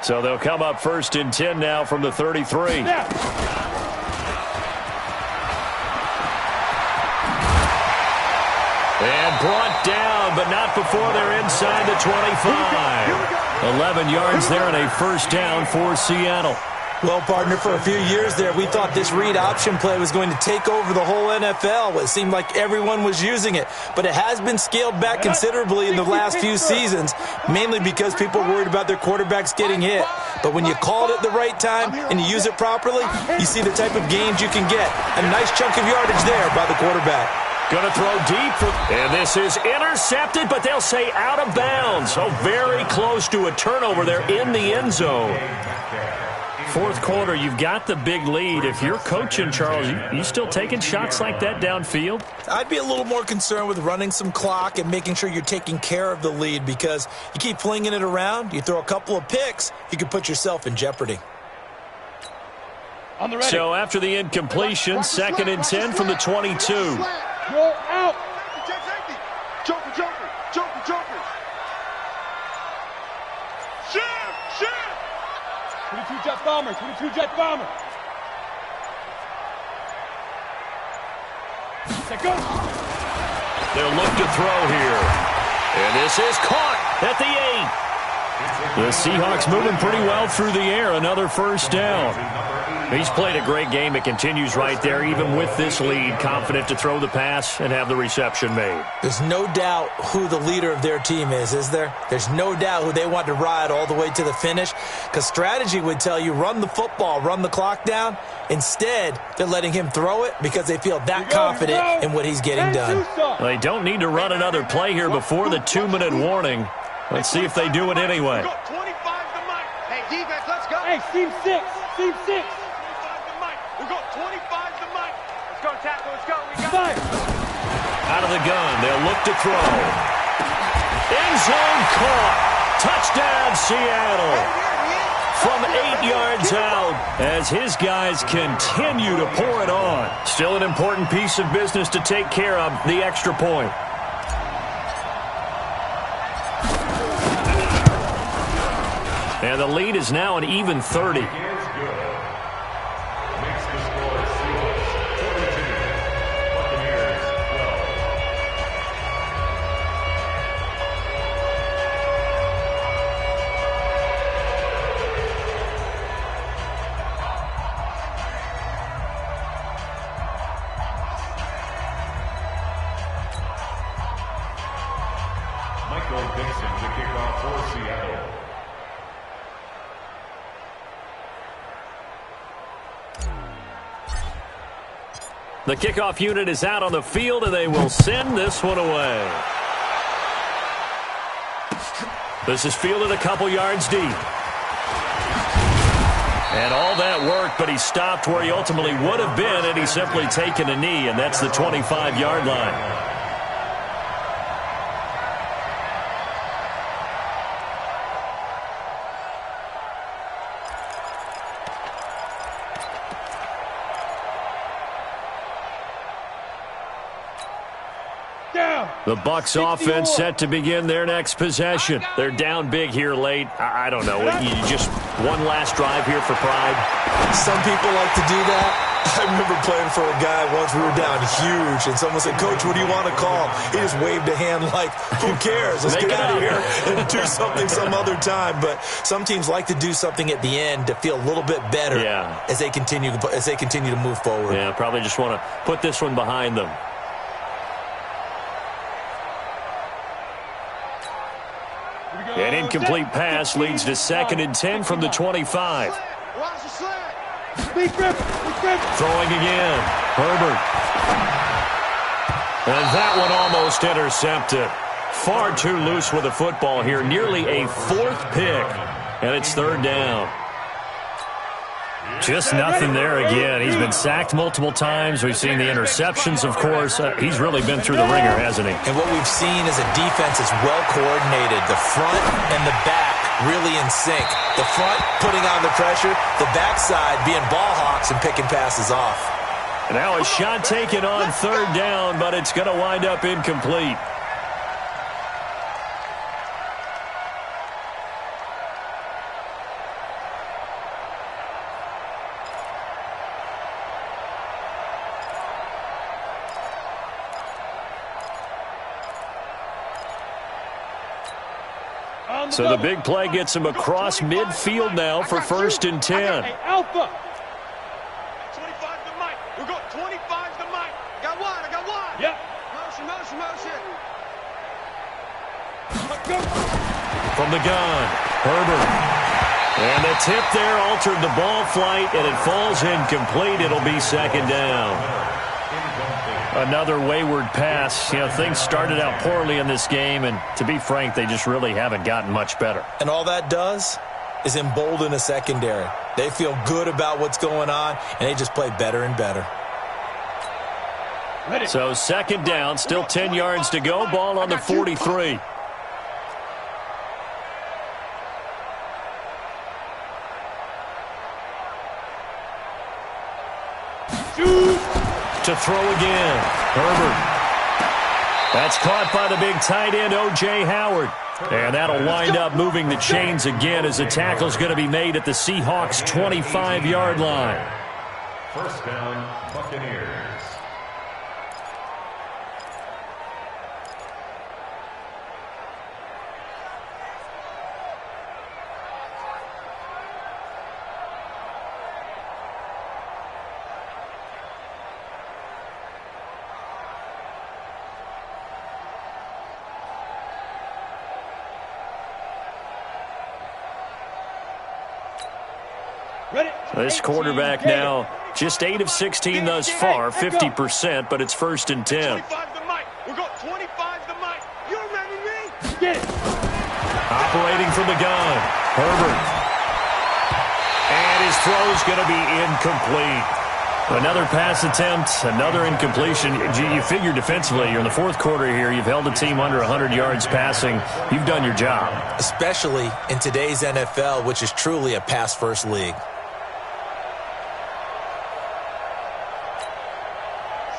So they'll come up 1st and 10 now from the 33. And brought down, but not before they're inside the 25. 11 yards there and a first down for Seattle. Well, partner, for a few years there, we thought this read option play was going to take over the whole NFL. It seemed like everyone was using it, but it has been scaled back considerably in the last few seasons, mainly because people are worried about their quarterbacks getting hit. But when you call it at the right time and you use it properly, you see the type of gains you can get. A nice chunk of yardage there by the quarterback. Going to throw deep, and this is intercepted, but they'll say out of bounds. So very close to a turnover there in the end zone. Fourth quarter, you've got the big lead. If you're coaching, Charles, you still taking shots like that downfield? I'd be a little more concerned with running some clock and making sure you're taking care of the lead, because you keep flinging it around, you throw a couple of picks, you can put yourself in jeopardy. So after the incompletion, 2nd and 10 from the 22. Roll out. Joker, joker, joker, joker. Shift. 22 jet bomber, 22 jet bomber. Set go. They'll look to throw here. And this is caught at the 8. The Seahawks moving pretty well through the air. Another first down. He's played a great game. It continues right there, even with this lead, confident to throw the pass and have the reception made. There's no doubt who the leader of their team is there? There's no doubt who they want to ride all the way to the finish, because strategy would tell you run the football, run the clock down. Instead, they're letting him throw it because they feel that confident in what he's getting done. They don't need to run another play here before the 2-minute warning. Let's see if they do it anyway. 25 to Mike. Hey, defense, let's go. Hey, team 6. Team 6. We got 25 to Mike. Let's go, tackle. Let's go. We got Fire. Out of the gun, they'll look to throw. End zone caught. Touchdown, Seattle. From 8 yards out as his guys continue to pour it on. Still an important piece of business to take care of, the extra point. And the lead is now an even 30. The kickoff unit is out on the field, and they will send this one away. This is fielded a couple yards deep. And all that work, but he stopped where he ultimately would have been had he simply taken a knee, and that's the 25-yard line. The Bucs offense set to begin their next possession. They're down big here late. I don't know. You just one last drive here for pride. Some people like to do that. I remember playing for a guy once. We were down huge, and someone said, "Coach, what do you want to call?" He just waved a hand like, "Who cares? Let's get out of here and do something some other time." But some teams like to do something at the end to feel a little bit better as they continue to move forward. Yeah, probably just want to put this one behind them. An incomplete pass leads to 2nd and 10 from the 25. Throwing again. Herbert. And that one almost intercepted. Far too loose with the football here. Nearly a 4th pick. And it's 3rd down. Just nothing there again. He's been sacked multiple times. We've seen the interceptions, of course. He's really been through the ringer, hasn't he? And what we've seen is a defense that's well coordinated. The front and the back really in sync. The front putting on the pressure, the backside being ball hawks and picking passes off. And now a shot taken on third down, but it's going to wind up incomplete. So the big play gets him across midfield now for 1st and 10. Hey, Alpha. 25 to Mike. We're going 25 to Mike. Got one. I got one. Yep. Motion. From the gun, Herbert. And the tip there altered the ball flight, and it falls incomplete. It'll be 2nd down. Another wayward pass. You know, things started out poorly in this game, and to be frank, they just really haven't gotten much better. And all that does is embolden the secondary. They feel good about what's going on, and they just play better and better. So 2nd down, still 10 yards to go. Ball on the 43. To throw again. Herbert. That's caught by the big tight end, O.J. Howard. And that'll wind up moving the chains again as the tackle's going to be made at the Seahawks' 25-yard line. 1st down, Buccaneers. This quarterback now just 8 of 16 thus far, 50%, but it's 1st and 10. 25 to Mike. We're going 25 to Mike. You ready, me? Get it. Operating from the gun, Herbert. And his throw's going to be incomplete. Another pass attempt, another incompletion. You figure defensively, you're in the 4th quarter here. You've held the team under 100 yards passing. You've done your job. Especially in today's NFL, which is truly a pass-first league.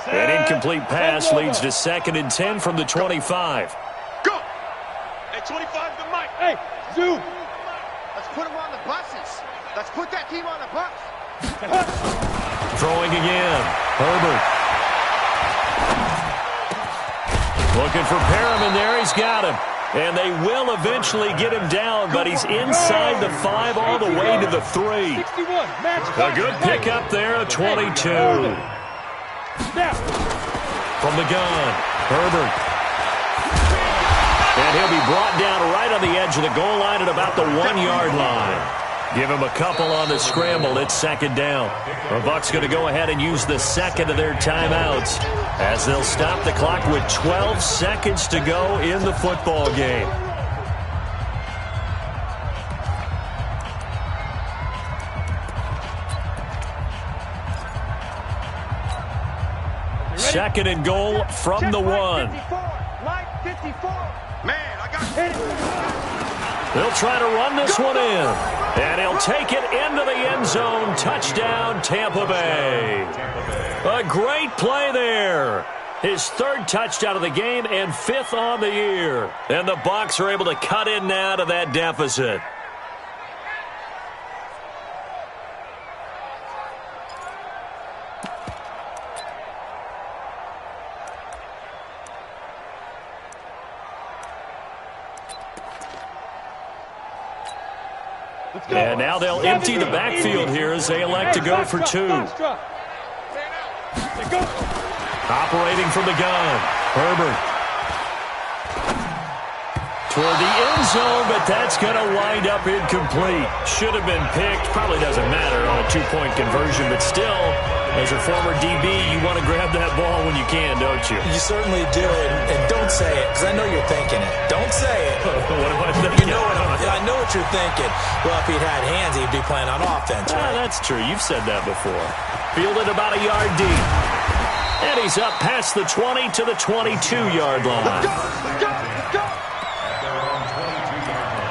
An incomplete pass leads to 2nd and 10 from the 25. Go! Hey, 25 to Mike. Hey, zoom. Let's put him on the buses. Let's put that team on the bus. Throwing again. Herbert. Looking for Perriman there. He's got him. And they will eventually get him down, but he's inside the 5 all the way to the 3. 61. Match. A good pickup there, a 22. Now. From the gun, Herbert. And he'll be brought down right on the edge of the goal line at about the 1-yard line. Give him a couple on the scramble. It's 2nd down. The Bucs going to go ahead and use the 2nd of their timeouts as they'll stop the clock with 12 seconds to go in the football game. Second and goal from the 1. Mike 54. Man, I got it. They'll try to run this one in. And he'll take it into the end zone. Touchdown, Tampa Bay. A great play there. His 3rd touchdown of the game and 5th on the year. And the Bucs are able to cut in now to that deficit. And now they'll empty the backfield here as they elect to go for 2. Operating from the gun, Herbert. Toward the end zone, but that's going to wind up incomplete. Should have been picked. Probably doesn't matter on a 2-point conversion, but still As a former DB, you want to grab that ball when you can, don't you? You certainly do, and don't say it, because I know you're thinking it. Don't say it. What am I thinking? You know I know what you're thinking. Well, if he'd had hands, he'd be playing on offense, right? That's true. You've said that before. Fielded about a yard deep. And he's up past the 20 to the 22-yard line. At their own 22-yard line.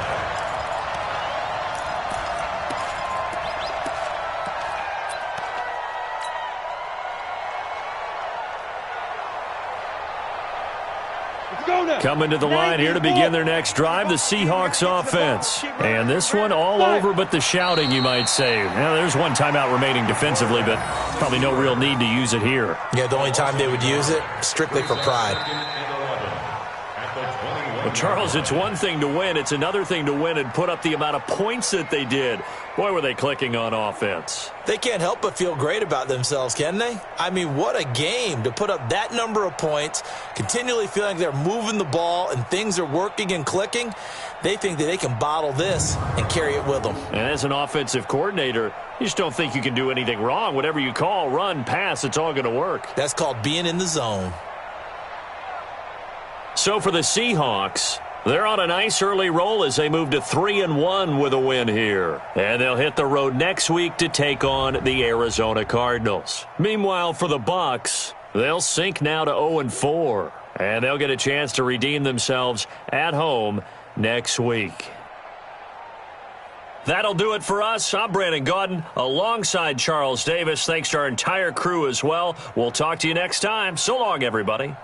Coming to the line here to begin their next drive, the Seahawks offense. And this one all over but the shouting, you might say. Now, there's one timeout remaining defensively, but probably no real need to use it here. Yeah, the only time they would use it, strictly for pride. Well, Charles, it's one thing to win. It's another thing to win and put up the amount of points that they did. Boy, were they clicking on offense. They can't help but feel great about themselves, can they? I mean, what a game to put up that number of points, continually feeling like they're moving the ball and things are working and clicking. They think that they can bottle this and carry it with them. And as an offensive coordinator, you just don't think you can do anything wrong. Whatever you call, run, pass, it's all going to work. That's called being in the zone. So for the Seahawks, they're on a nice early roll as they move to 3-1 with a win here. And they'll hit the road next week to take on the Arizona Cardinals. Meanwhile, for the Bucs, they'll sink now to 0-4. And they'll get a chance to redeem themselves at home next week. That'll do it for us. I'm Brandon Gaudin alongside Charles Davis. Thanks to our entire crew as well. We'll talk to you next time. So long, everybody.